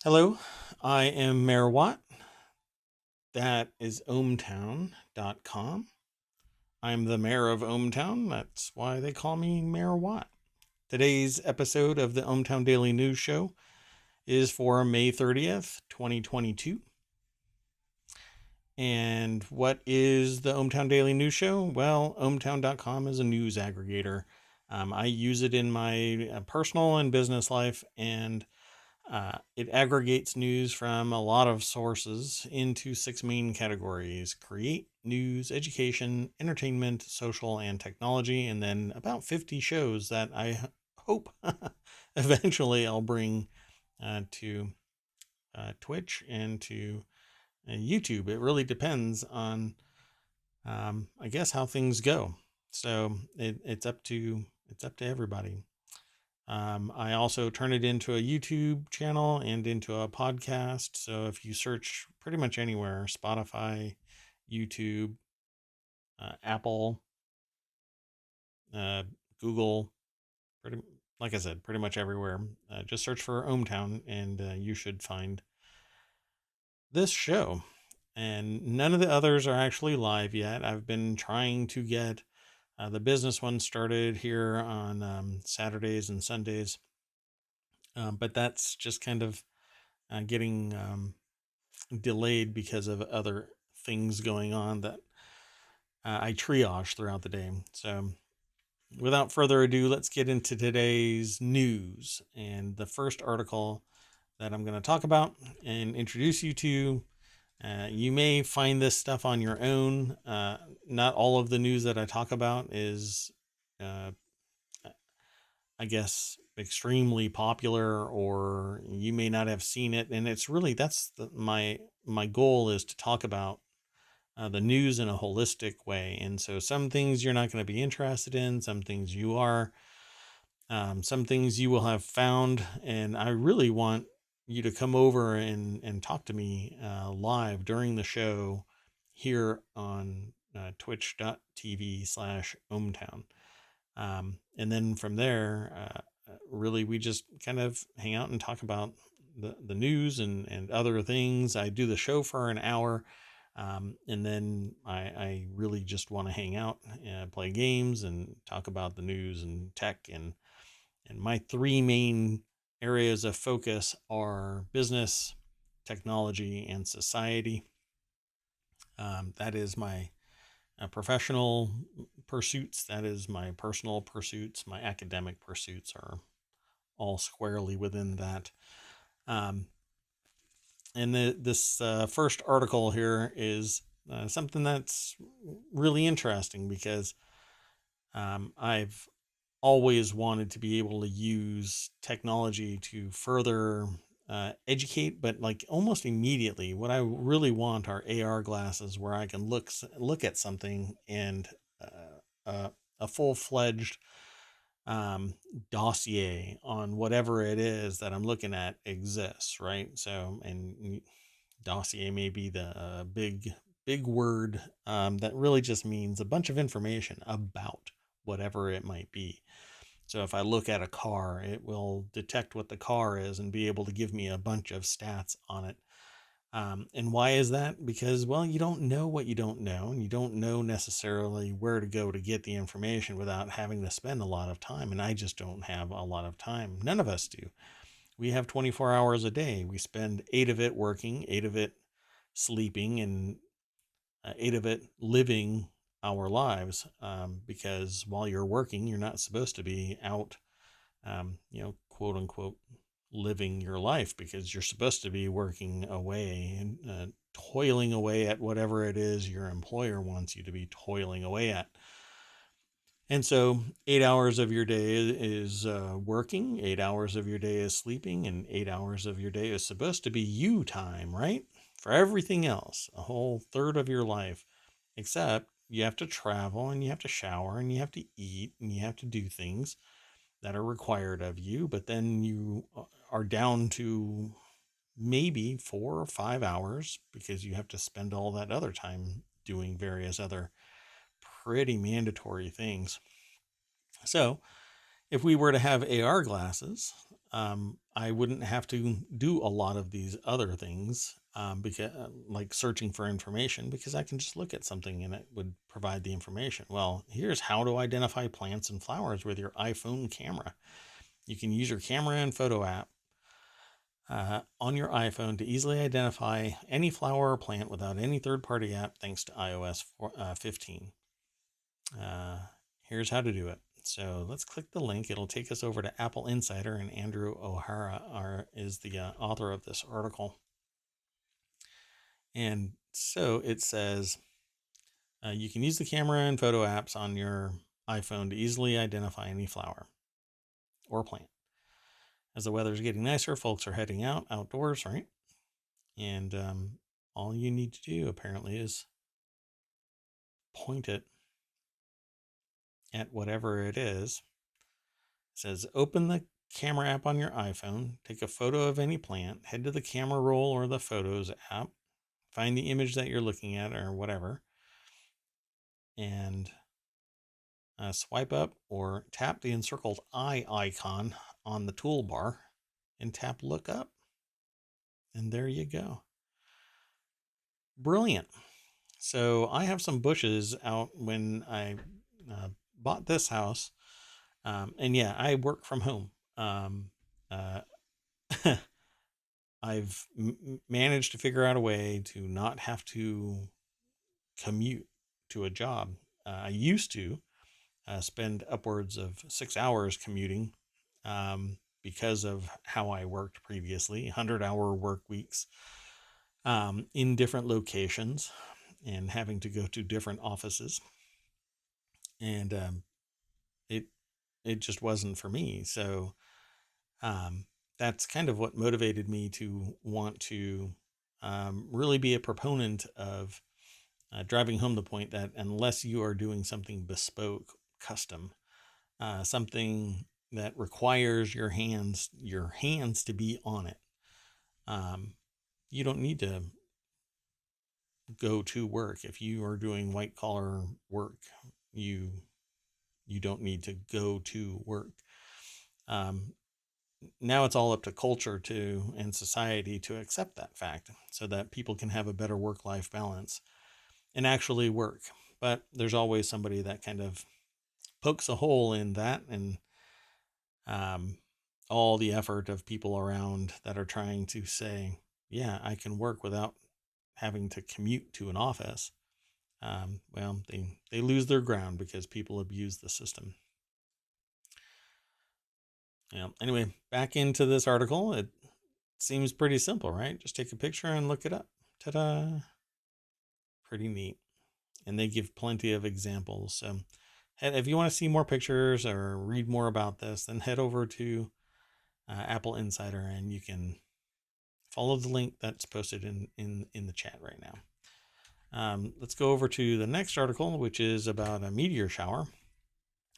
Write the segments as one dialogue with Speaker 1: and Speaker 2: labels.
Speaker 1: Hello, I am Mayor Watt. That is ohmTown.com. I'm the mayor of ohmTown. That's why they call me Mayor Watt. Today's episode of the ohmTown Daily News Show is for May 30th, 2022. And what is the ohmTown Daily News Show? Well, ohmTown.com is a news aggregator. I use it in my personal and business life, and it aggregates news from a lot of sources into six main categories: create, news, education, entertainment, social, and technology, and then about 50 shows that I hope eventually I'll bring to Twitch and to YouTube. It really depends on, I guess, how things go. So it's up to everybody. I also turn it into a YouTube channel and into a podcast. So if you search pretty much anywhere, Spotify, YouTube, Apple, Google, like I said, pretty much everywhere, just search for ohmTown and you should find this show. And none of the others are actually live yet. I've been trying to get the business one started here on Saturdays and Sundays. But that's just kind of getting delayed because of other things going on that I triage throughout the day. So without further ado, let's get into today's news. And the first article that I'm going to talk about and introduce you to, you may find this stuff on your own. Not all of the news that I talk about is, I guess, extremely popular, or you may not have seen it. And it's really, my goal is to talk about the news in a holistic way. And so some things you're not going to be interested in, some things you are, some things you will have found. And I really want you to come over and talk to me live during the show here on twitch.tv/ohmTown. And then from there, really, we just kind of hang out and talk about the news and other things. I do the show for an hour. And then I really just want to hang out and play games and talk about the news and tech. And my three main areas of focus are business, technology, and society. That is my professional pursuits. That is my personal pursuits. My academic pursuits are all squarely within that. And this first article here is something that's really interesting because I've always wanted to be able to use technology to further educate, but like almost immediately. What I really want are AR glasses where I can look at something and a full-fledged dossier on whatever it is that I'm looking at exists, right? So, and dossier may be the big word that really just means a bunch of information about whatever it might be. So if I look at a car, it will detect what the car is and be able to give me a bunch of stats on it. And why is that? Because, well, you don't know what you don't know, and you don't know necessarily where to go to get the information without having to spend a lot of time. And I just don't have a lot of time. None of us do. We have 24 hours a day. We spend 8 of it working, 8 of it sleeping, and 8 of it living our lives. Because while you're working, you're not supposed to be out, quote unquote, living your life, because you're supposed to be working away and toiling away at whatever it is your employer wants you to be toiling away at. And so 8 hours of your day is working, 8 hours of your day is sleeping, and 8 hours of your day is supposed to be you time, right? For everything else, a whole third of your life, except you have to travel and you have to shower and you have to eat and you have to do things that are required of you, but then you are down to maybe 4 or 5 hours because you have to spend all that other time doing various other pretty mandatory things. So If we were to have AR glasses, I wouldn't have to do a lot of these other things, because like searching for information, because I can just look at something and it would provide the information. Well, here's how to identify plants and flowers with your iPhone camera. You can use your camera and photo app on your iPhone to easily identify any flower or plant without any third-party app, thanks to iOS 15. Here's how to do it. So let's click the link. It'll take us over to Apple Insider, and Andrew O'Hara is the author of this article. And so it says you can use the camera and photo apps on your iPhone to easily identify any flower or plant. As the weather's getting nicer, folks are heading outdoors, right? And all you need to do, apparently, is point it at whatever it is. It says, open the camera app on your iPhone, take a photo of any plant, head to the camera roll or the Photos app, find the image that you're looking at or whatever, and swipe up or tap the encircled eye icon on the toolbar and tap look up. And there you go. Brilliant. So I have some bushes out when I bought this house. And yeah, I work from home. I've managed to figure out a way to not have to commute to a job. I used to spend upwards of 6 hours commuting because of how I worked previously, 100-hour work weeks in different locations and having to go to different offices. And it just wasn't for me. So that's kind of what motivated me to want to really be a proponent of driving home the point that unless you are doing something bespoke, custom, something that requires your hands to be on it, you don't need to go to work. If you are doing white collar work, you don't need to go to work. Now it's all up to culture and society to accept that fact so that people can have a better work-life balance and actually work. But there's always somebody that kind of pokes a hole in that, and all the effort of people around that are trying to say, yeah, I can work without having to commute to an office. Well, they lose their ground because people abuse the system. Yeah. Anyway, back into this article. It seems pretty simple, right? Just take a picture and look it up. Ta-da! Pretty neat. And they give plenty of examples. So if you want to see more pictures or read more about this, then head over to Apple Insider and you can follow the link that's posted in the chat right now. Let's go over to the next article, which is about a meteor shower.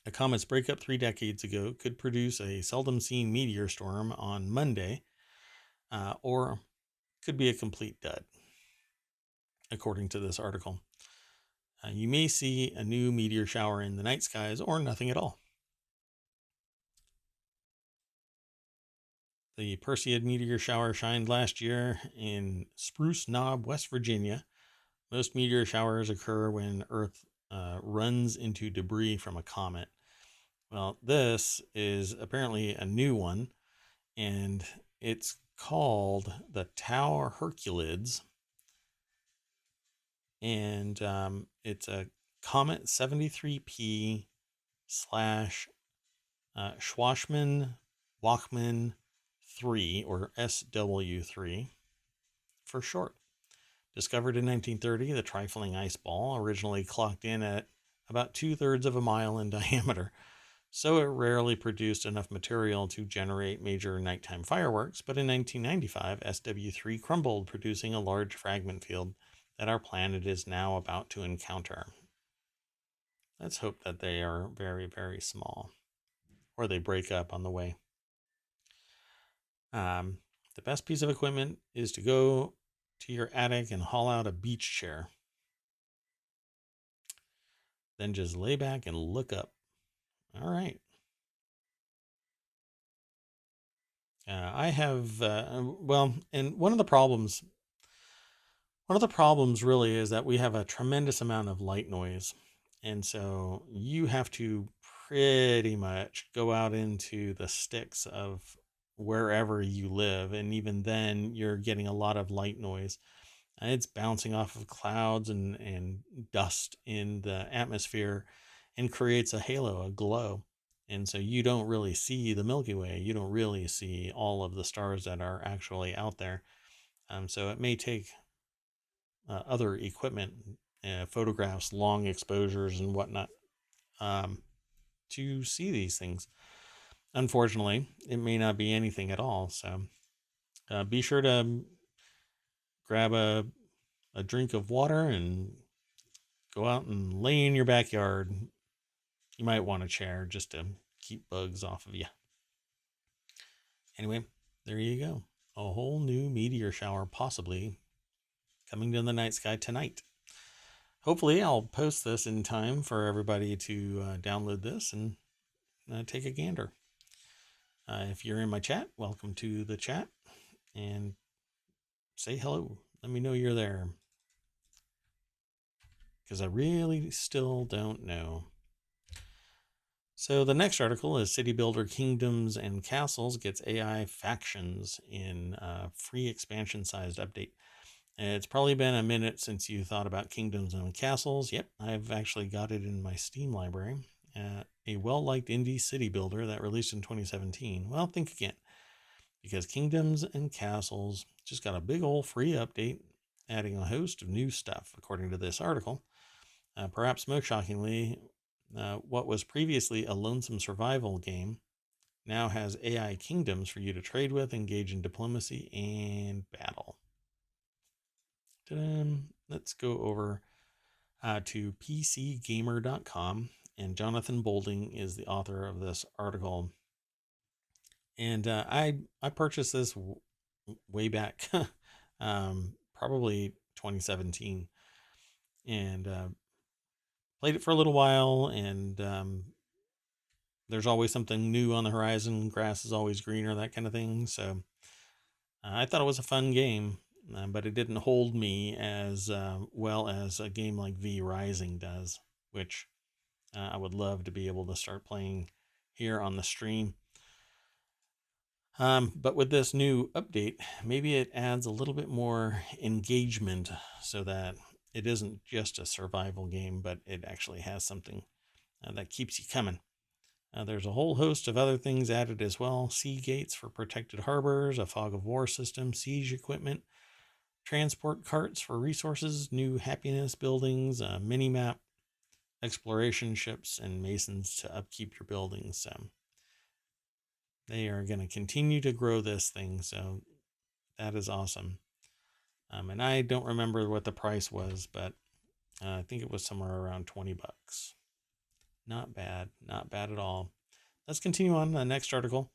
Speaker 1: A comet's breakup 3 decades ago could produce a seldom seen meteor storm on Monday, or could be a complete dud, according to this article. You may see a new meteor shower in the night skies or nothing at all. The Perseid meteor shower shined last year in Spruce Knob, West Virginia. Most meteor showers occur when Earth runs into debris from a comet. Well, this is apparently a new one, and it's called the Tau Herculids, and it's a Comet 73P slash Schwarzman-Bachmann 3, or SW3 for short. Discovered in 1930, the trifling ice ball originally clocked in at about 2/3 of a mile in diameter, so it rarely produced enough material to generate major nighttime fireworks, but in 1995, SW3 crumbled, producing a large fragment field that our planet is now about to encounter. Let's hope that they are very, very small, or they break up on the way. The best piece of equipment is to go to your attic and haul out a beach chair. Then just lay back and look up. All right. I have, well, and one of the problems really is that we have a tremendous amount of light noise. And so you have to pretty much go out into the sticks of wherever you live. And even then, you're getting a lot of light noise. And it's bouncing off of clouds and dust in the atmosphere and creates a halo, a glow. And so you don't really see the Milky Way. You don't really see all of the stars that are actually out there. So it may take other equipment, photographs, long exposures, and whatnot, um, to see these things. Unfortunately, it may not be anything at all. So be sure to grab a drink of water and go out and lay in your backyard. You might want a chair just to keep bugs off of you. Anyway, there you go. A whole new meteor shower possibly coming to the night sky tonight. Hopefully, I'll post this in time for everybody to download this and take a gander. If you're in my chat, welcome to the chat and say hello. Let me know you're there, because I really still don't know. So the next article is City Builder Kingdoms and Castles gets AI factions in free expansion-sized update. It's probably been a minute since you thought about Kingdoms and Castles. Yep, I've actually got it in my Steam library. A well-liked indie city builder that released in 2017. Well, think again, because Kingdoms and Castles just got a big old free update, adding a host of new stuff, according to this article. Perhaps most shockingly, what was previously a lonesome survival game now has AI kingdoms for you to trade with, engage in diplomacy, and battle. Let's go over to PCGamer.com, and Jonathan Bolding is the author of this article. And I purchased this way back, probably 2017, and played it for a little while. And there's always something new on the horizon. Grass is always greener, that kind of thing. So I thought it was a fun game. But it didn't hold me as well as a game like V Rising does, which I would love to be able to start playing here on the stream. But with this new update, maybe it adds a little bit more engagement so that it isn't just a survival game, but it actually has something that keeps you coming. There's a whole host of other things added as well. Sea gates for protected harbors, a fog of war system, siege equipment, transport carts for resources, new happiness buildings, a mini map, exploration ships, and masons to upkeep your buildings. So they are going to continue to grow this thing. So that is awesome. And I don't remember what the price was, but I think it was somewhere around $20. Not bad. Not bad at all. Let's continue on the next article.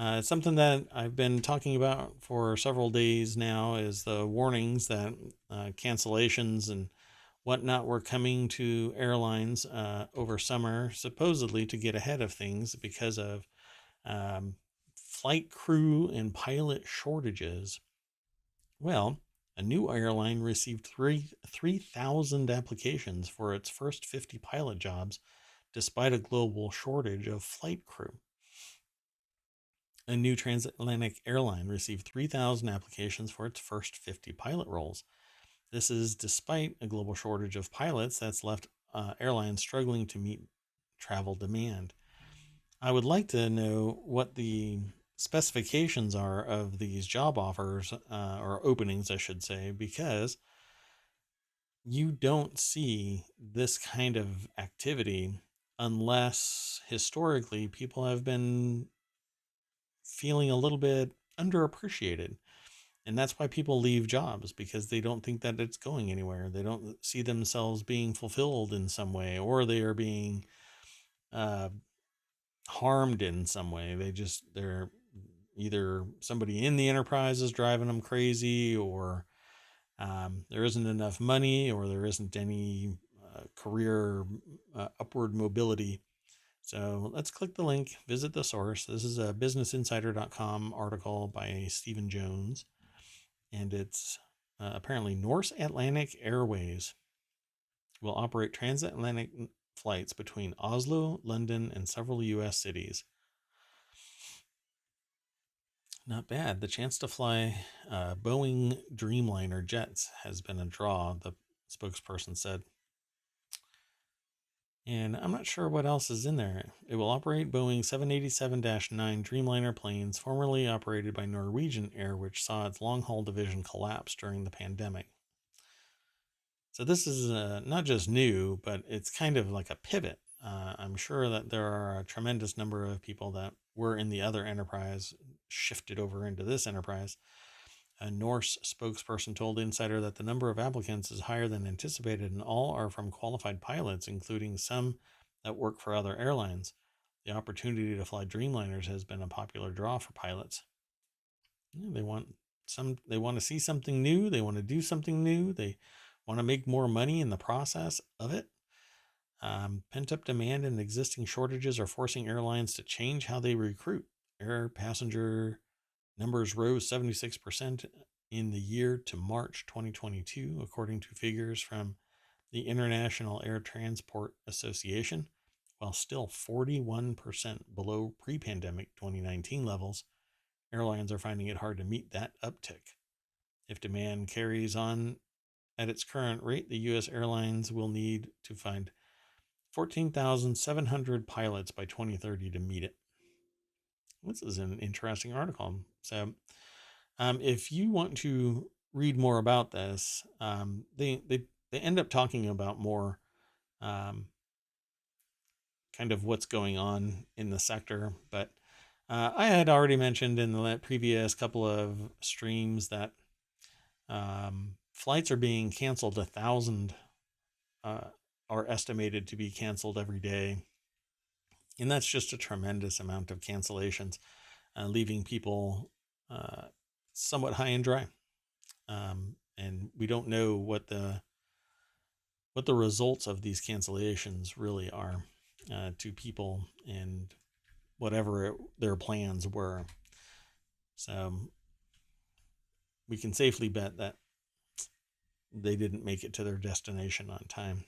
Speaker 1: It's something that I've been talking about for several days now, is the warnings that cancellations and whatnot were coming to airlines over summer, supposedly to get ahead of things because of flight crew and pilot shortages. Well, a new airline received 3,000 applications for its first 50 pilot jobs, despite a global shortage of flight crew. A new transatlantic airline received 3,000 applications for its first 50 pilot roles. This is despite a global shortage of pilots that's left airlines struggling to meet travel demand. I would like to know what the specifications are of these job offers, or openings, I should say, because you don't see this kind of activity unless historically people have been feeling a little bit underappreciated. And that's why people leave jobs, because they don't think that it's going anywhere. They don't see themselves being fulfilled in some way, or they are being harmed in some way. They're either somebody in the enterprise is driving them crazy, or there isn't enough money, or there isn't any career upward mobility. So let's click the link, visit the source. This is a businessinsider.com article by Stephen Jones, and it's apparently North Atlantic Airways will operate transatlantic flights between Oslo, London, and several U.S. cities. Not bad. The chance to fly Boeing Dreamliner jets has been a draw, the spokesperson said. And I'm not sure what else is in there. It will operate Boeing 787-9 Dreamliner planes, formerly operated by Norwegian Air, which saw its long-haul division collapse during the pandemic. So this is not just new, but it's kind of like a pivot. I'm sure that there are a tremendous number of people that were in the other enterprise shifted over into this enterprise. A Norse spokesperson told Insider that the number of applicants is higher than anticipated, and all are from qualified pilots, including some that work for other airlines. The opportunity to fly Dreamliners has been a popular draw for pilots. They want to see something new. They want to do something new. They want to make more money in the process of it. Pent-up demand and existing shortages are forcing airlines to change how they recruit. Air passenger numbers rose 76% in the year to March 2022, according to figures from the International Air Transport Association, while still 41% below pre-pandemic 2019 levels. Airlines are finding it hard to meet that uptick. If demand carries on at its current rate, the U.S. airlines will need to find 14,700 pilots by 2030 to meet it. This is an interesting article. So if you want to read more about this, they end up talking about more kind of what's going on in the sector. But I had already mentioned in the previous couple of streams that flights are being canceled. 1,000 are estimated to be canceled every day. And that's just a tremendous amount of cancellations, leaving people somewhat high and dry. And we don't know what the results of these cancellations really are to people and whatever their plans were. So we can safely bet that they didn't make it to their destination on time.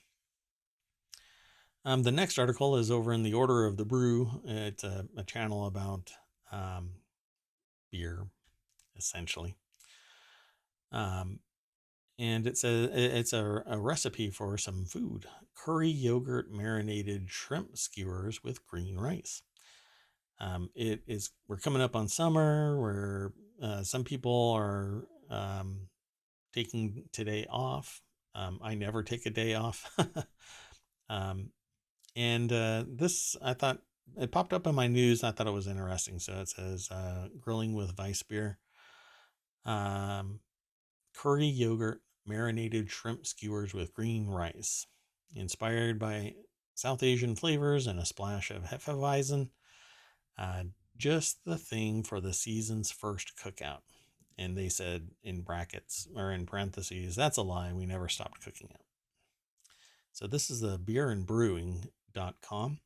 Speaker 1: The next article is over in the Order of the Brew. It's a channel about beer, essentially. And it's a recipe for some food: curry yogurt marinated shrimp skewers with green rice. We're coming up on summer, where some people are taking today off. I never take a day off. And this, I thought, it popped up in my news. I thought it was interesting. So it says grilling with Weiss beer. Curry yogurt marinated shrimp skewers with green rice, inspired by South Asian flavors and a splash of Hefeweizen. Just the thing for the season's first cookout. And they said in brackets or in parentheses, that's a lie. We never stopped cooking it. So this is the beerandbrewing.com.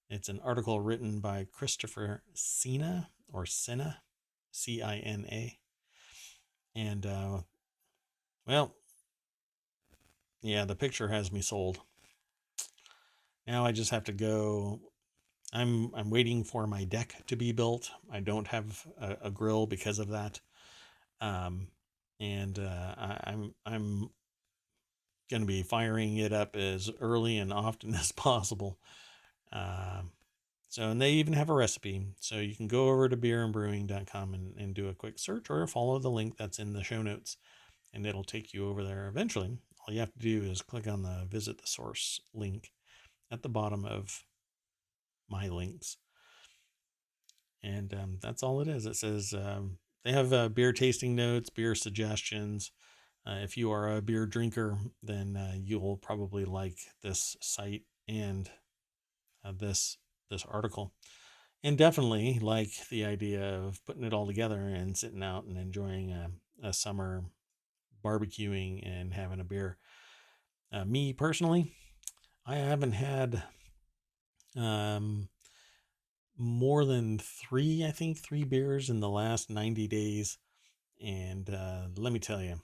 Speaker 1: It's an article written by Christopher Sina, or Sina, C-I-N-A. And, well, yeah, the picture has me sold. Now I just have to go. I'm waiting for my deck to be built. I don't have a grill because of that. I'm going to be firing it up as early and often as possible. And they even have a recipe. So you can go over to beerandbrewing.com and do a quick search, or follow the link that's in the show notes, and it'll take you over there eventually. All you have to do is click on the visit the source link at the bottom of my links. And that's all it is. It says they have beer tasting notes, beer suggestions. If you are a beer drinker, then you'll probably like this site and this article, and definitely like the idea of putting it all together and sitting out and enjoying a summer barbecuing and having a beer. Me personally, I haven't had more than three, I think, three beers in the last 90 days. And let me tell you,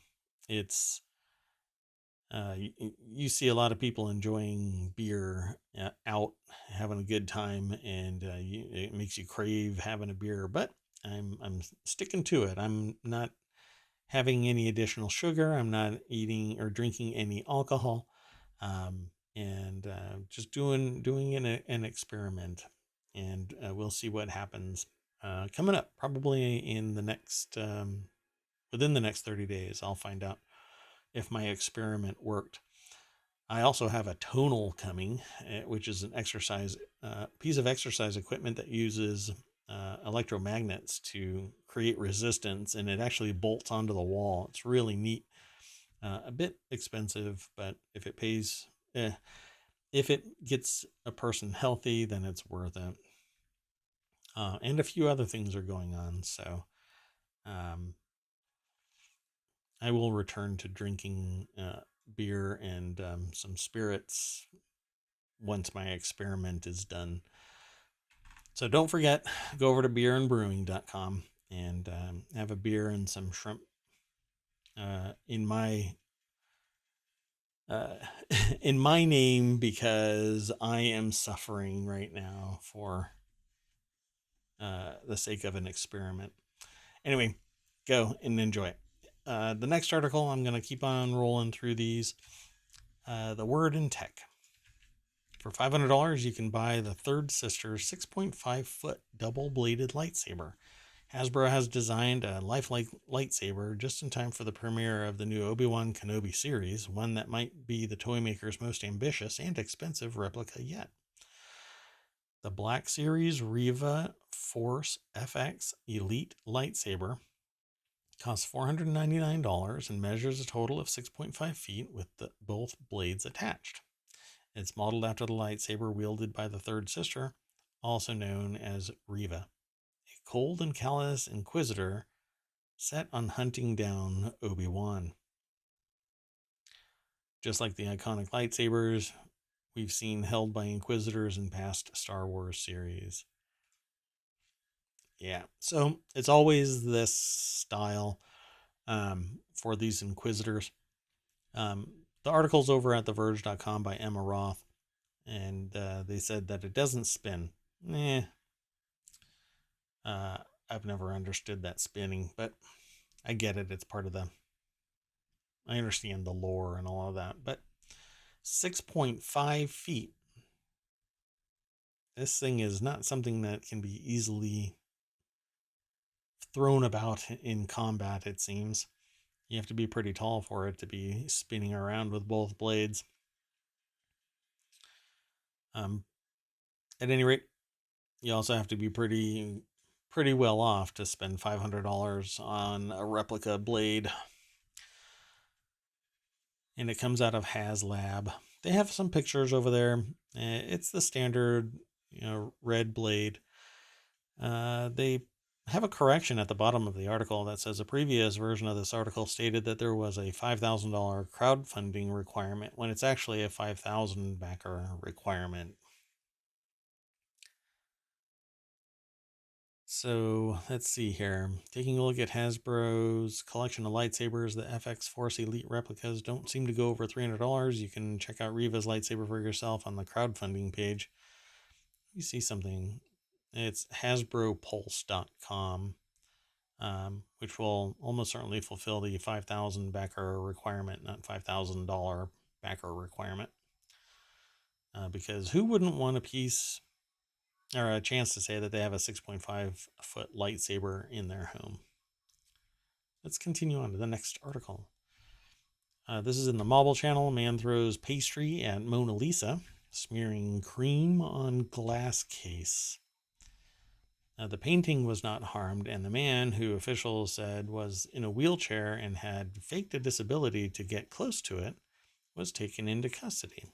Speaker 1: it's you see a lot of people enjoying beer out, having a good time, and it makes you crave having a beer. But I'm sticking to it. I'm not having any additional sugar. I'm not eating or drinking any alcohol, and just doing an experiment, and we'll see what happens coming up. Probably in the next within the next 30 days, I'll find out if my experiment worked. I also have a tonal coming, which is an exercise piece of exercise equipment that uses electromagnets to create resistance, and it actually bolts onto the wall. It's really neat. A bit expensive, but if it pays, if it gets a person healthy, then it's worth it. And a few other things are going on, so I will return to drinking beer and some spirits once my experiment is done. So don't forget, go over to beerandbrewing.com and have a beer and some shrimp in my in my name, because I am suffering right now for the sake of an experiment. Anyway, go and enjoy it. The next article, I'm going to keep on rolling through these. The Word in Tech. For $500, you can buy the Third Sister 6.5-foot double-bladed lightsaber. Hasbro has designed a lifelike lightsaber just in time for the premiere of the new Obi-Wan Kenobi series, one that might be the toy maker's most ambitious and expensive replica yet. The Black Series Riva Force FX Elite lightsaber costs $499 and measures a total of 6.5 feet with both blades attached. It's modeled after the lightsaber wielded by the Third Sister, also known as Riva, a cold and callous inquisitor set on hunting down Obi-Wan. Just like the iconic lightsabers we've seen held by inquisitors in past Star Wars series. Yeah, so it's always this style for these inquisitors. The article's over at TheVerge.com by Emma Roth, and they said that it doesn't spin. I've never understood that spinning, but I get it. It's part of I understand the lore and all of that, but 6.5 feet. This thing is not something that can be easily thrown about in combat, it seems. You have to be pretty tall for it to be spinning around with both blades. At any rate, you also have to be pretty well off to spend $500 on a replica blade. And it comes out of HasLab. They have some pictures over there. It's the standard, red blade. They have a correction at the bottom of the article that says a previous version of this article stated that there was a $5,000 crowdfunding requirement when it's actually a 5,000 backer requirement. So let's see here. Taking a look at Hasbro's collection of lightsabers, the FX Force Elite replicas don't seem to go over $300. You can check out Riva's lightsaber for yourself on the crowdfunding page. You see something. It's HasbroPulse.com, which will almost certainly fulfill the 5,000 backer requirement, not $5,000 backer requirement. Because who wouldn't want a piece or a chance to say that they have a 6.5-foot lightsaber in their home? Let's continue on to the next article. This is in the Marble Channel. Man throws pastry at Mona Lisa, smearing cream on glass case. The painting was not harmed, and the man, who officials said was in a wheelchair and had faked a disability to get close to it, was taken into custody.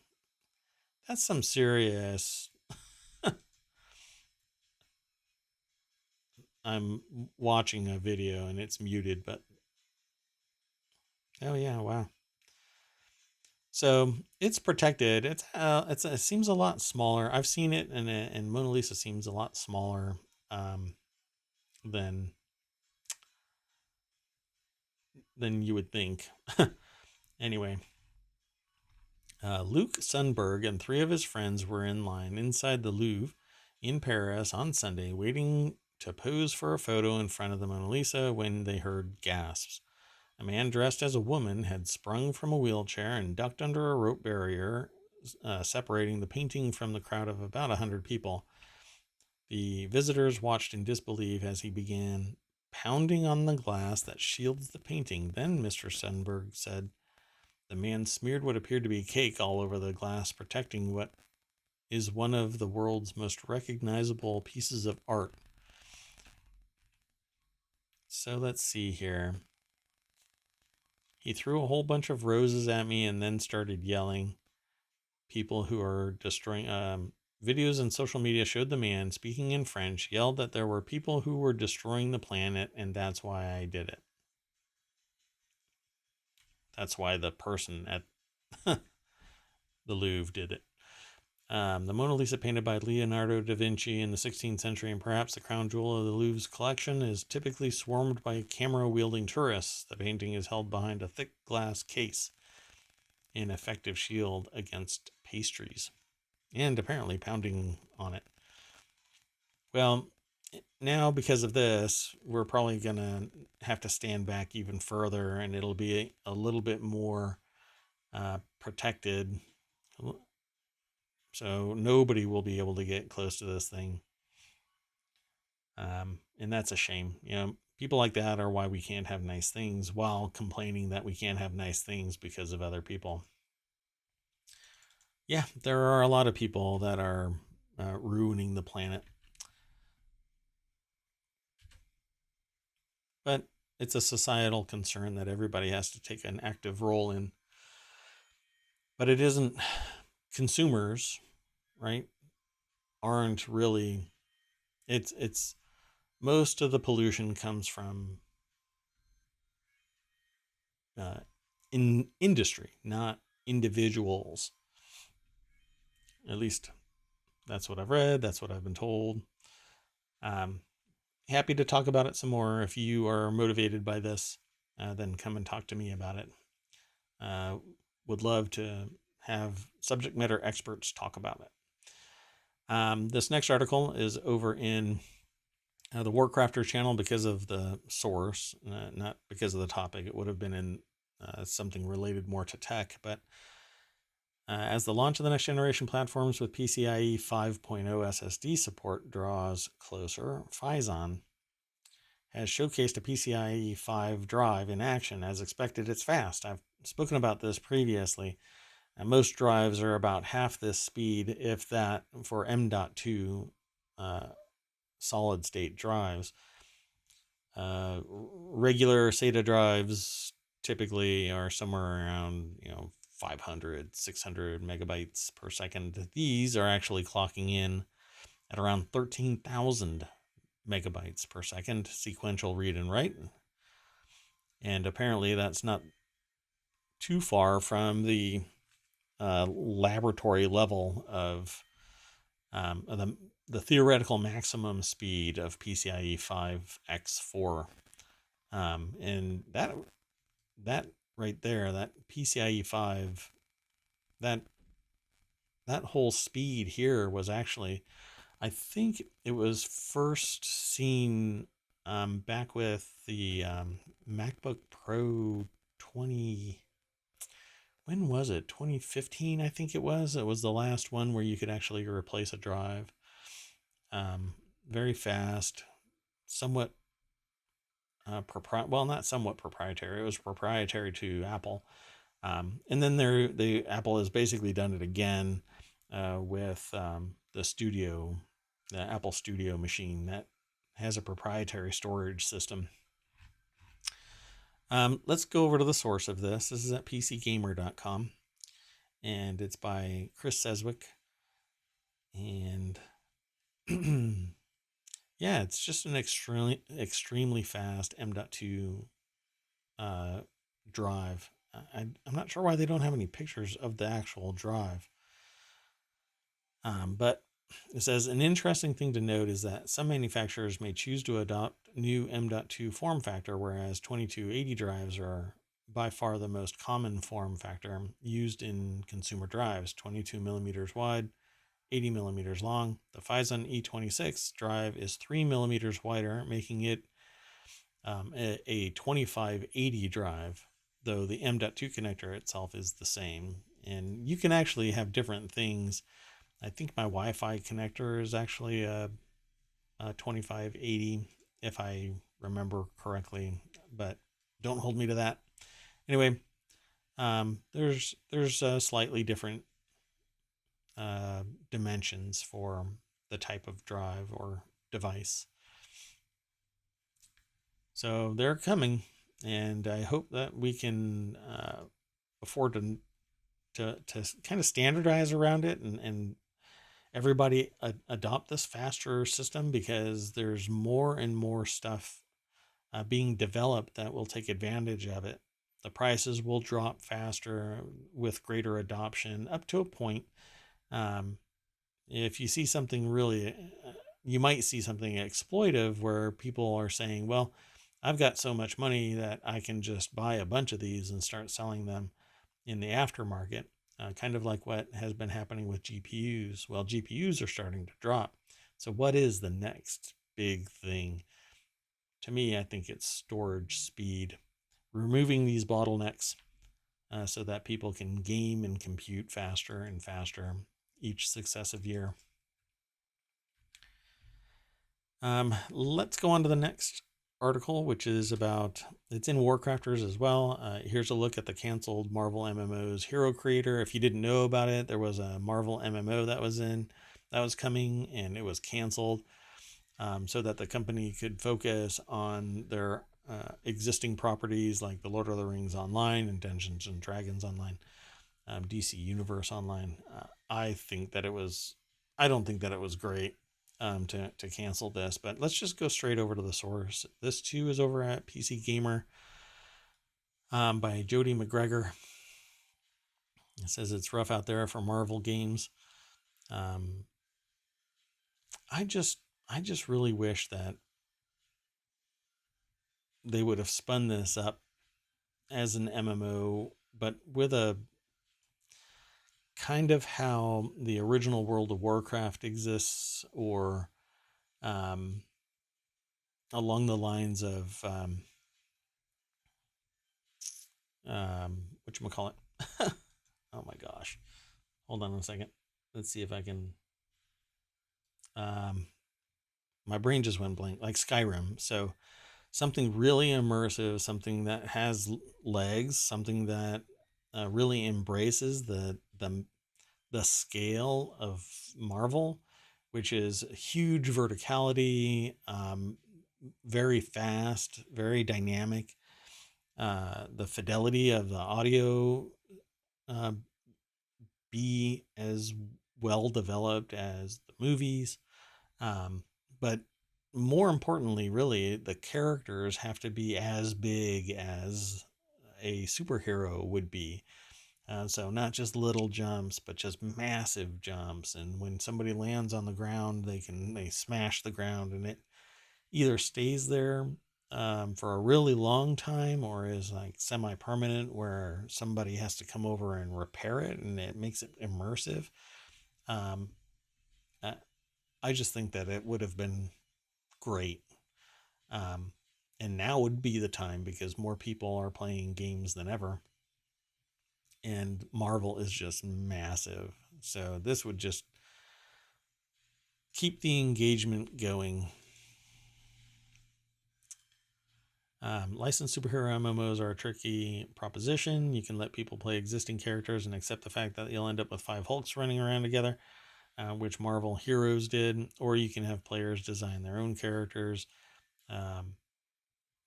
Speaker 1: That's some serious... I'm watching a video and it's muted, but... Oh yeah, wow. So it's protected. It seems a lot smaller. I've seen it, and Mona Lisa seems a lot smaller um, than you would think. Anyway, Luc Sundberg and 3 of his friends were in line inside the Louvre in Paris on Sunday, waiting to pose for a photo in front of the Mona Lisa when they heard gasps. A man dressed as a woman had sprung from a wheelchair and ducked under a rope barrier separating the painting from the crowd of about 100 people. The visitors watched in disbelief as he began pounding on the glass that shields the painting. Then Mr. Sundberg said, the man smeared what appeared to be cake all over the glass, protecting what is one of the world's most recognizable pieces of art. So let's see here. He threw a whole bunch of roses at me and then started yelling. People who are destroying videos and social media showed the man speaking in French, yelled that there were people who were destroying the planet, and that's why I did it. That's why the person at the Louvre did it. The Mona Lisa, painted by Leonardo da Vinci in the 16th century and perhaps the crown jewel of the Louvre's collection, is typically swarmed by camera-wielding tourists. The painting is held behind a thick glass case, an effective shield against pastries, and apparently pounding on it. Well, now because of this, we're probably going to have to stand back even further, and it'll be a little bit more protected. So nobody will be able to get close to this thing. And that's a shame. People like that are why we can't have nice things, while complaining that we can't have nice things because of other people. Yeah, there are a lot of people that are ruining the planet. But it's a societal concern that everybody has to take an active role in. But it isn't, consumers, right, aren't really, it's most of the pollution comes from in industry, not individuals. At least that's what I've read. That's what I've been told. Happy to talk about it some more. If you are motivated by this, then come and talk to me about it. Would love to have subject matter experts talk about it. This next article is over in the Warcrafter channel because of the source, not because of the topic. It would have been in something related more to tech, but as the launch of the next generation platforms with PCIe 5.0 SSD support draws closer, Phison has showcased a PCIe 5 drive in action. As expected, it's fast. I've spoken about this previously. Most drives are about half this speed, if that, for M.2 solid state drives. Regular SATA drives typically are somewhere around 500, 600 megabytes per second. These are actually clocking in at around 13,000 megabytes per second sequential read and write. And apparently that's not too far from the laboratory level of the theoretical maximum speed of PCIe 5x4. And that right there, that PCIe 5, that whole speed here was actually, I think it was first seen back with the MacBook Pro 20. When was it? 2015, I think it was. It was the last one where you could actually replace a drive. Very fast, somewhat not somewhat proprietary. It was proprietary to Apple. And then the Apple has basically done it again with the Apple Studio machine that has a proprietary storage system. Let's go over to the source of this. This is at pcgamer.com, and it's by Chris Seswick. And yeah, it's just an extremely fast M.2 drive. I'm not sure why they don't have any pictures of the actual drive. But it says an interesting thing to note is that some manufacturers may choose to adopt new M.2 form factor, whereas 2280 drives are by far the most common form factor used in consumer drives, 22 millimeters wide, 80 millimeters long. The Phison E26 drive is 3 millimeters wider, making it a 2580 drive, though the M.2 connector itself is the same. And you can actually have different things. I think my Wi-Fi connector is actually a 2580, if I remember correctly, but don't hold me to that. Anyway, there's slightly different dimensions for the type of drive or device. So they're coming, and I hope that we can afford to kind of standardize around it and everybody adopt this faster system, because there's more and more stuff being developed that will take advantage of it. The prices will drop faster with greater adoption up to a point. If you see something really, you might see something exploitive where people are saying, well, I've got so much money that I can just buy a bunch of these and start selling them in the aftermarket. Kind of like what has been happening with GPUs. Well, GPUs are starting to drop. So what is the next big thing? To me, I think it's storage speed. Removing these bottlenecks so that people can game and compute faster and faster each successive year. Let's go on to the next article, which is about, it's in Warcrafters as well. Here's a look at the canceled Marvel MMO's Hero Creator. If you didn't know about it, there was a Marvel MMO that was coming, and it was canceled so that the company could focus on their existing properties like the Lord of the Rings Online and Dungeons and Dragons Online, DC Universe Online. I don't think that it was great to cancel this, but let's just go straight over to the source. This too is over at PC Gamer by Jody McGregor. It says it's rough out there for Marvel games. I just really wish that they would have spun this up as an MMO, but with a kind of how the original World of Warcraft exists, or along the lines of whatchamacallit. Oh my gosh. Hold on a second. Let's see if I can. My brain just went blank, like Skyrim. So something really immersive, something that has legs, something that really embraces the scale of Marvel, which is huge verticality, very fast, very dynamic. The fidelity of the audio be as well developed as the movies. But more importantly, really, the characters have to be as big as a superhero would be. So not just little jumps, but just massive jumps. And when somebody lands on the ground, they smash the ground, and it either stays there for a really long time, or is like semi-permanent, where somebody has to come over and repair it, and it makes it immersive. I just think that it would have been great. And now would be the time, because more people are playing games than ever. And Marvel is just massive. So this would just keep the engagement going. Licensed superhero MMOs are a tricky proposition. You can let people play existing characters and accept the fact that you'll end up with 5 Hulks running around together, which Marvel Heroes did, or you can have players design their own characters,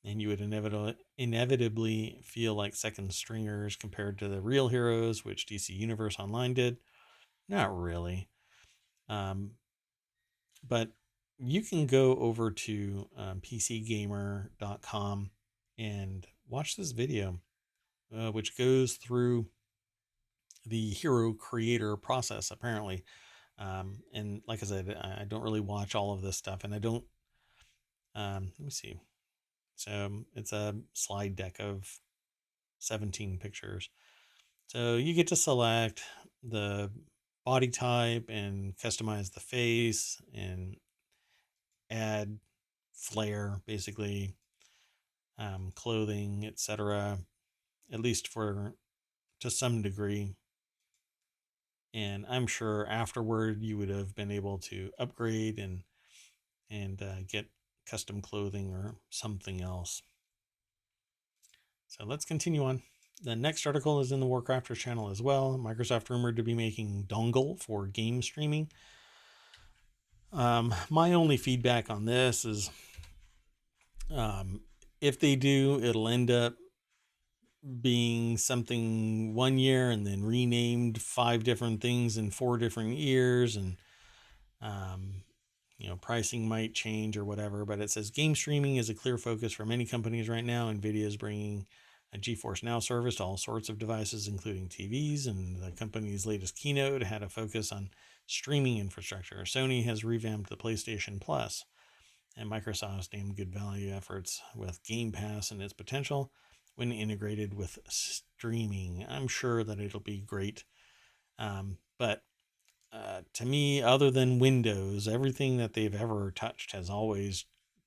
Speaker 1: and you would inevitably feel like second stringers compared to the real heroes, which DC Universe Online did. Not really. But you can go over to PCgamer.com and watch this video. which goes through the hero creator process, apparently. And like I said, I don't really watch all of this stuff, and I don't. Let me see. So it's a slide deck of 17 pictures. So you get to select the body type and customize the face and add flair, basically, clothing, etc. At least to some degree. And I'm sure afterward you would have been able to upgrade and get custom clothing or something else. So let's continue on. The next article is in the Warcrafters channel as well. Microsoft rumored to be making dongle for game streaming. My only feedback on this is if they do, it'll end up being something one year and then renamed 5 different things in 4 different years, and pricing might change or whatever. But it says game streaming is a clear focus for many companies right now. Nvidia is bringing a Geforce Now service to all sorts of devices, including TVs, and the company's latest keynote had a focus on streaming infrastructure. Sony has revamped the PlayStation Plus, and Microsoft's named good value efforts with Game Pass and its potential when integrated with streaming. I'm sure that it'll be great. But to me, other than Windows, everything that they've ever touched has always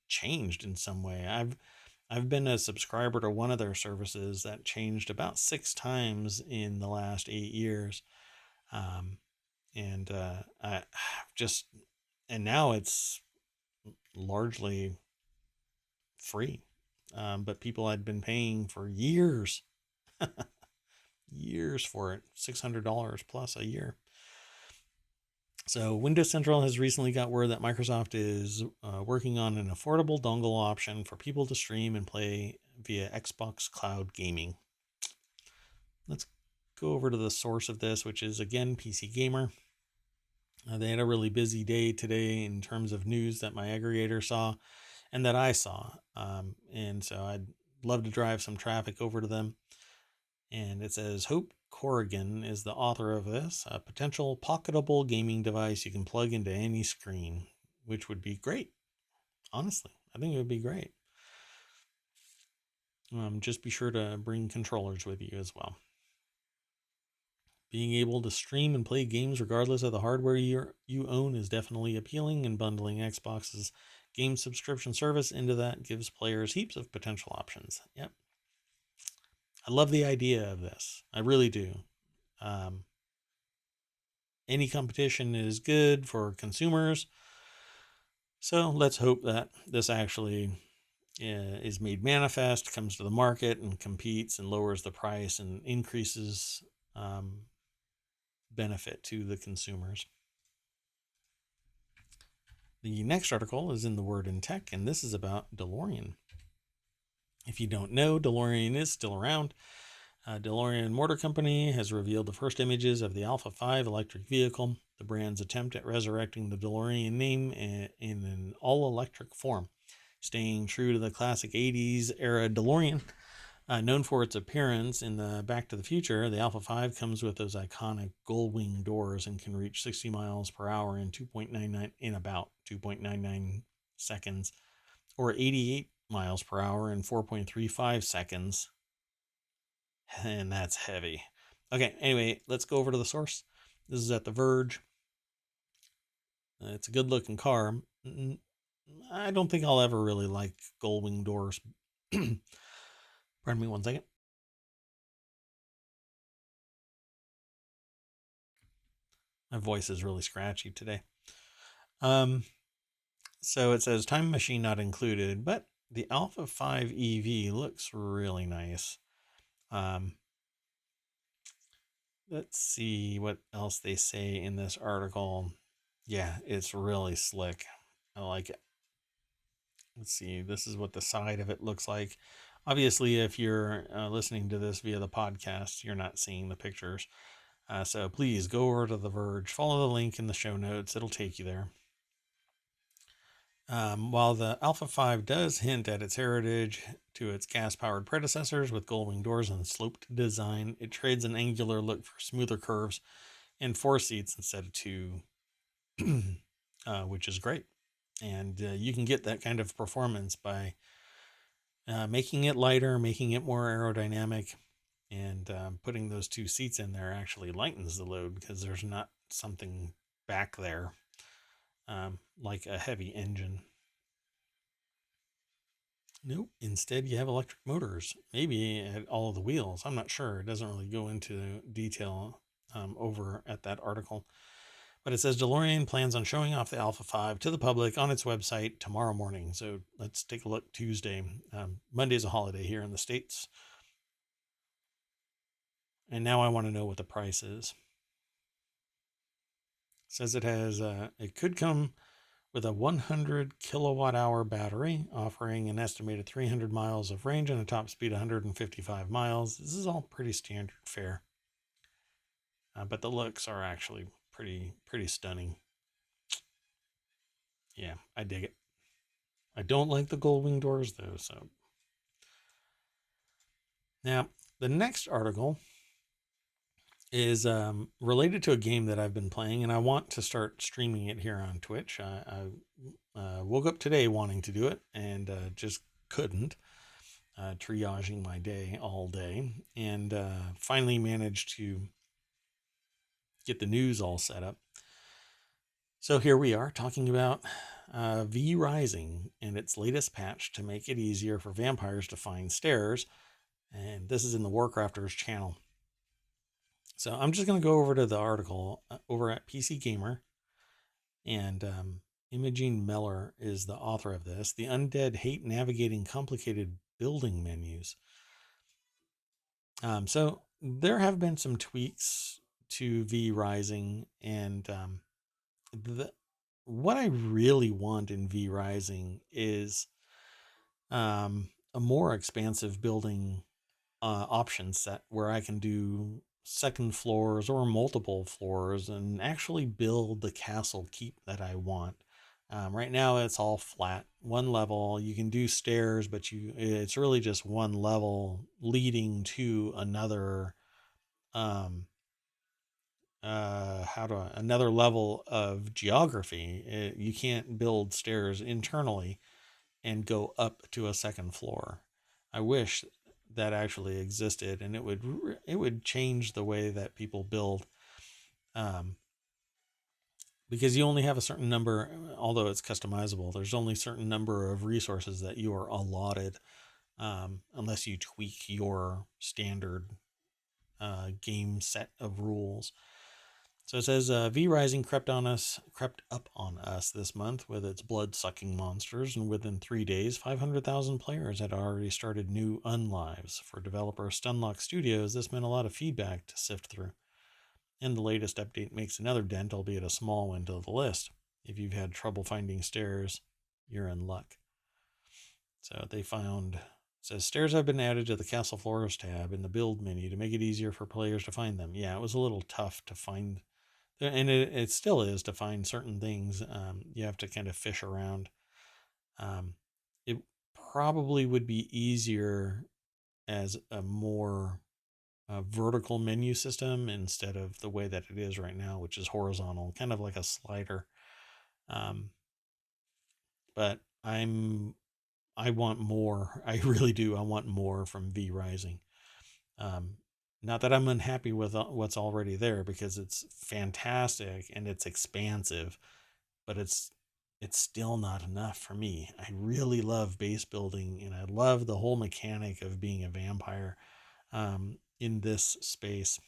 Speaker 1: changed in some way. I've been a subscriber to one of their services that changed about 6 times in the last 8 years. And now it's largely free. But people had been paying for years, years for it, $600 plus a year. So Windows Central has recently got word that Microsoft is working on an affordable dongle option for people to stream and play via Xbox Cloud Gaming. Let's go over to the source of this, which is, again, PC Gamer. They had a really busy day today in terms of news that my aggregator saw and that I saw. And so I'd love to drive some traffic over to them. And it says, Hope Corrigan is the author of this, a potential pocketable gaming device you can plug into any screen, which would be great. Honestly, I think it would be great. Just be sure to bring controllers with you as well. Being able to stream and play games regardless of the hardware you own is definitely appealing, and bundling Xbox's game subscription service into that gives players heaps of potential options. Yep. I love the idea of this. I really do. Any competition is good for consumers. So let's hope that this actually is made manifest, comes to the market and competes and lowers the price and increases benefit to the consumers. The next article is in the Word in Tech, and this is about DeLorean. If you don't know, DeLorean is still around. DeLorean Motor Company has revealed the first images of the Alpha 5 electric vehicle, the brand's attempt at resurrecting the DeLorean name in an all-electric form, staying true to the classic 80s era DeLorean. Known for its appearance in the Back to the Future, the Alpha 5 comes with those iconic gull-wing doors and can reach 60 miles per hour in about 2.99 seconds, or 88 miles per hour in 4.35 seconds. And that's heavy. Okay, anyway, let's go over to the source. This is at The Verge. It's a good-looking car. I don't think I'll ever really like gull-wing doors. Pardon me one second. My voice is really scratchy today. So it says time machine not included, but the Alpha 5 EV looks really nice. Let's see what else they say in this article. Yeah, it's really slick. I like it. Let's see. This is what the side of it looks like. Obviously, if you're listening to this via the podcast, you're not seeing the pictures. So please go over to The Verge. Follow the link in the show notes. It'll take you there. While the Alpha 5 does hint at its heritage to its gas-powered predecessors with gull-wing doors and sloped design, it trades an angular look for smoother curves and 4 seats instead of 2, which is great. And you can get that kind of performance by making it lighter, making it more aerodynamic, and putting those 2 seats in there actually lightens the load because there's not something back there like a heavy engine. Nope. Instead, you have electric motors, maybe at all of the wheels. I'm not sure. It doesn't really go into detail over at that article. But it says DeLorean plans on showing off the Alpha 5 to the public on its website tomorrow morning. So let's take a look Tuesday. Monday's a holiday here in the States. And now I want to know what the price is. It says it could come with a 100 kilowatt hour battery, offering an estimated 300 miles of range and a top speed of 155 miles. This is all pretty standard fare. But the looks are actually pretty stunning. Yeah, I dig it. I don't like the gold wing doors though, so. Now, the next article is related to a game that I've been playing, and I want to start streaming it here on Twitch. I woke up today wanting to do it and just couldn't, triaging my day all day, and finally managed to get the news all set up. So here we are talking about V Rising and its latest patch to make it easier for vampires to find stairs, and this is in the Warcrafters channel. So I'm just going to go over to the article over at PC Gamer, and Imogene Meller is the author of this. The undead hate navigating complicated building menus. So there have been some tweaks to V Rising, and what I really want in V Rising is a more expansive building option set where I can do second floors or multiple floors and actually build the castle keep that I want. Right now it's all flat, one level. You can do stairs, but it's really just one level leading to another another level of geography. You can't build stairs internally and go up to a second floor. I wish that actually existed, and it would change the way that people build, because you only have a certain number. Although it's customizable, there's only a certain number of resources that you are allotted, unless you tweak your standard game set of rules. So it says V Rising crept up on us this month with its blood-sucking monsters, and within 3 days, 500,000 players had already started new unlives. For developer Stunlock Studios, this meant a lot of feedback to sift through. And the latest update makes another dent, albeit a small one, to the list. If you've had trouble finding stairs, you're in luck. So they found... It says, stairs have been added to the Castle Floors tab in the build menu to make it easier for players to find them. Yeah, it was a little tough to find, and it still is, to find certain things. You have to kind of fish around. It probably would be easier as a more vertical menu system instead of the way that it is right now, which is horizontal, kind of like a slider. But I want more. I really do. I want more from V Rising. Not that I'm unhappy with what's already there, because it's fantastic and it's expansive, but it's still not enough for me. I really love base building, and I love the whole mechanic of being a vampire in this space.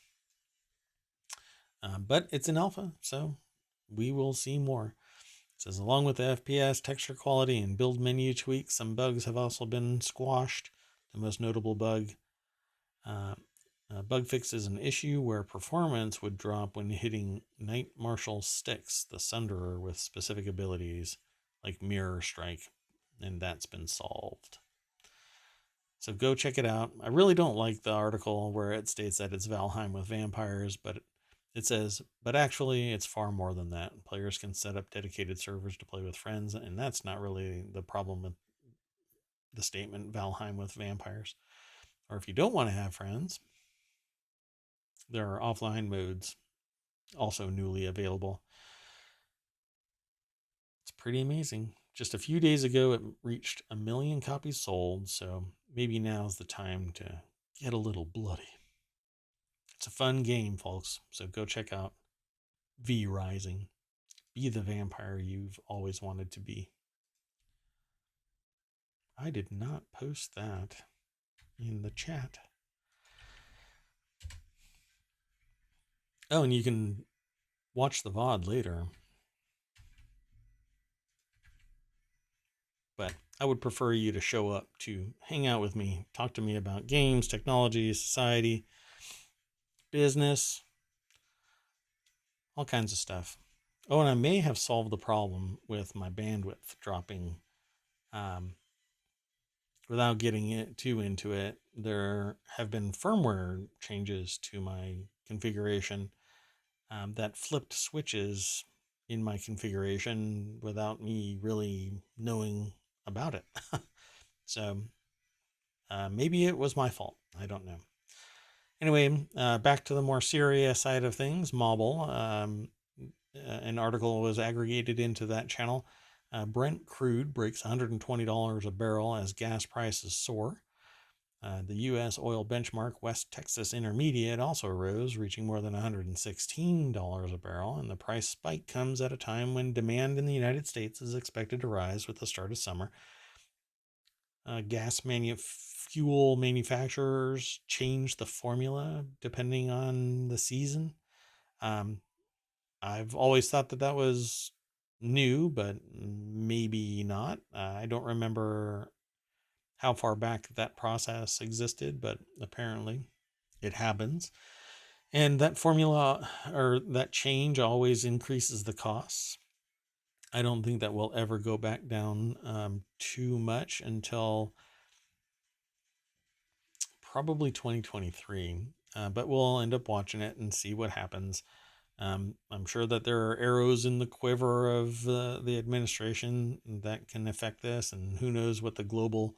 Speaker 1: But it's an alpha, so we will see more. It says, along with the FPS, texture quality, and build menu tweaks, some bugs have also been squashed. The most notable bug fix is an issue where performance would drop when hitting Knight Marshal Sticks, the Sunderer, with specific abilities like Mirror Strike, and that's been solved. So go check it out. I really don't like the article where it states that it's Valheim with vampires, but It says, but actually, it's far more than that. Players can set up dedicated servers to play with friends, and that's not really the problem with the statement Valheim with vampires. Or if you don't want to have friends, there are offline modes also newly available. It's pretty amazing. Just a few days ago, it reached 1 million copies sold, so maybe now's the time to get a little bloody. It's a fun game, folks, so go check out V Rising. Be the vampire you've always wanted to be. I did not post that in the chat. Oh, and you can watch the VOD later. But I would prefer you to show up to hang out with me, talk to me about games, technology, society, business, all kinds of stuff. Oh, and I may have solved the problem with my bandwidth dropping. Without getting too into it, there have been firmware changes to my configuration that flipped switches in my configuration without me really knowing about it. So maybe it was my fault. I don't know. Anyway, back to the more serious side of things. Mobile. An article was aggregated into that channel. Brent crude breaks $120 a barrel as gas prices soar. The U.S. oil benchmark West Texas Intermediate also rose, reaching more than $116 a barrel, and the price spike comes at a time when demand in the United States is expected to rise with the start of summer. Fuel manufacturers change the formula depending on the season. I've always thought that was new, but maybe not. I don't remember how far back that process existed, but apparently it happens. And that formula or that change always increases the costs. I don't think that we'll ever go back down too much until probably 2023. But we'll end up watching it and see what happens. I'm sure that there are arrows in the quiver of the administration that can affect this, and who knows what the global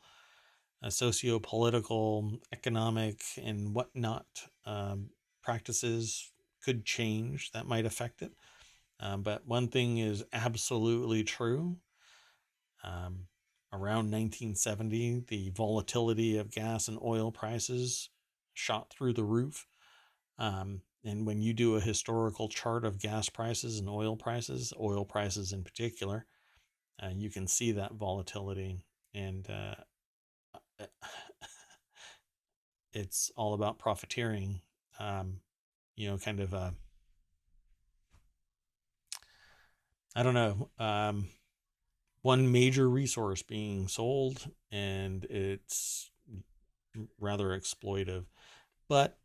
Speaker 1: socio-political, economic, and whatnot practices could change that might affect it. But one thing is absolutely true. Around 1970, the volatility of gas and oil prices shot through the roof. And when you do a historical chart of gas prices and oil prices in particular, you can see that volatility. And it's all about profiteering, kind of I don't know, one major resource being sold, and it's rather exploitive. But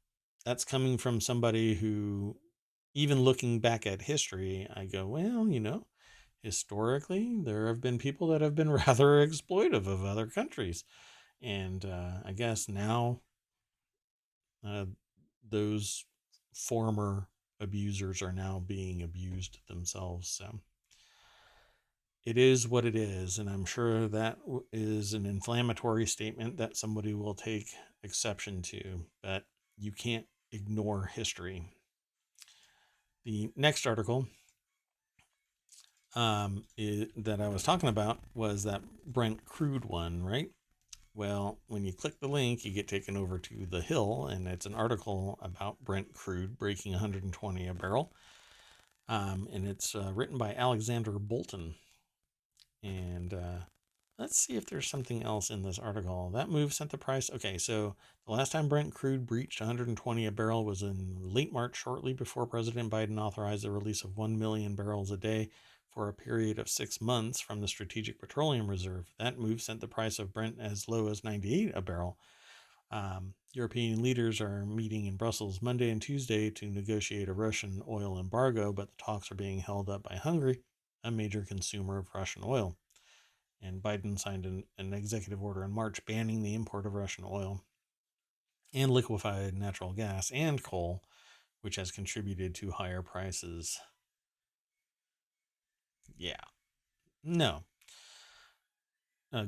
Speaker 1: that's coming from somebody who, even looking back at history, I go, well, historically, there have been people that have been rather exploitive of other countries. And I guess now those former abusers are now being abused themselves. So it is what it is. And I'm sure that is an inflammatory statement that somebody will take exception to, but you can't ignore history. The next article that I was talking about was that Brent crude one, right? Well, when you click the link, you get taken over to The Hill, and it's an article about Brent crude breaking 120 a barrel. And it's written by Alexander Bolton. And let's see if there's something else in this article. That move sent the price. Okay, so the last time Brent crude breached 120 a barrel was in late March, shortly before President Biden authorized the release of 1 million barrels a day for a period of 6 months from the Strategic Petroleum Reserve. That move sent the price of Brent as low as 98 a barrel. European leaders are meeting in Brussels Monday and Tuesday to negotiate a Russian oil embargo, but the talks are being held up by Hungary, a major consumer of Russian oil. And Biden signed an executive order in March banning the import of Russian oil and liquefied natural gas and coal, which has contributed to higher prices. Yeah. No.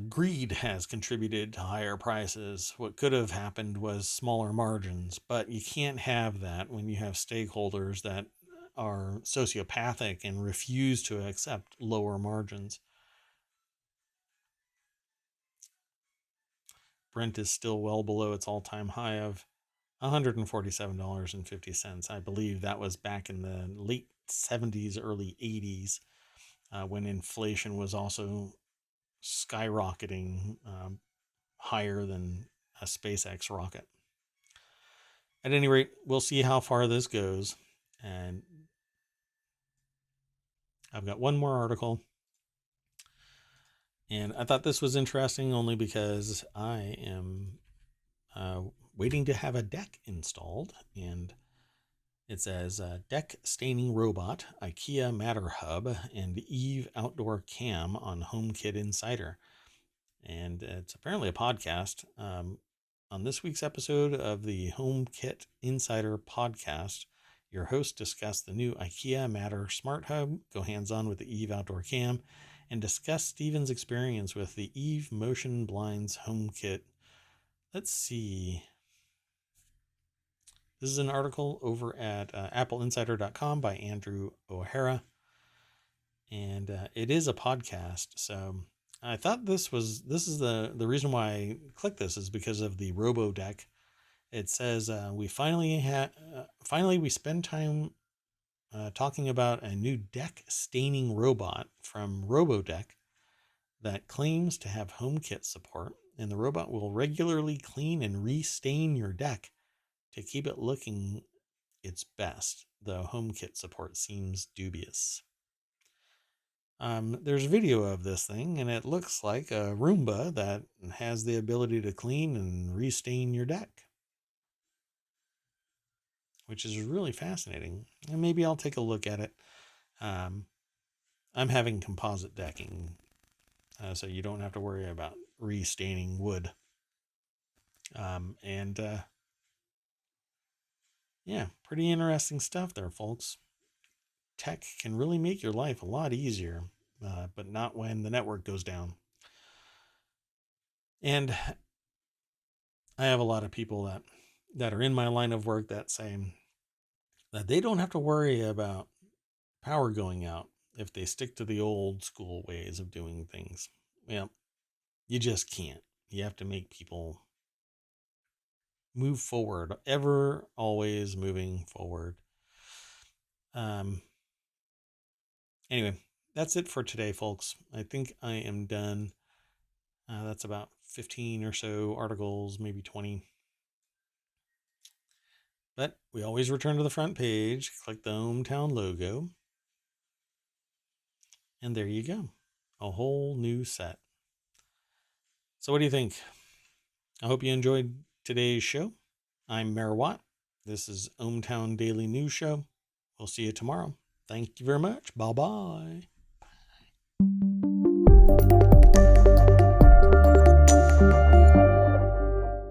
Speaker 1: Greed has contributed to higher prices. What could have happened was smaller margins, but you can't have that when you have stakeholders that are sociopathic and refuse to accept lower margins. Brent is still well below its all-time high of $147.50. I believe that was back in the late 70s, early 80s, when inflation was also skyrocketing higher than a SpaceX rocket. At any rate, we'll see how far this goes. And I've got one more article. And I thought this was interesting only because I am waiting to have a deck installed. And it says deck staining robot, IKEA Matter Hub, and Eve outdoor cam on HomeKit Insider. And it's apparently a podcast. On this week's episode of the HomeKit Insider podcast, your host discussed the new IKEA Matter Smart Hub, go hands-on with the Eve outdoor cam, and discuss Steven's experience with the Eve Motion Blinds HomeKit. Let's see. This is an article over at appleinsider.com by Andrew O'Hara. And it is a podcast, so I thought this is the reason why I clicked this is because of the Robo Deck. It says we finally spend time talking about a new deck staining robot from RoboDeck that claims to have HomeKit support, and the robot will regularly clean and restain your deck to keep it looking its best, though HomeKit support seems dubious. There's video of this thing, and it looks like a Roomba that has the ability to clean and restain your deck, which is really fascinating. And maybe I'll take a look at it. I'm having composite decking, so you don't have to worry about restaining wood. Yeah, pretty interesting stuff there, folks. Tech can really make your life a lot easier, but not when the network goes down. And I have a lot of people that are in my line of work that say that they don't have to worry about power going out if they stick to the old school ways of doing things. Well, you just can't. You have to make people move forward, ever, always moving forward. Anyway, that's it for today, folks. I think I am done. That's about 15 or so articles, maybe 20. But we always return to the front page, click the ohmTown logo, and there you go. A whole new set. So what do you think? I hope you enjoyed today's show. I'm Mayor Watt. This is ohmTown Daily News Show. We'll see you tomorrow. Thank you very much. Bye-bye.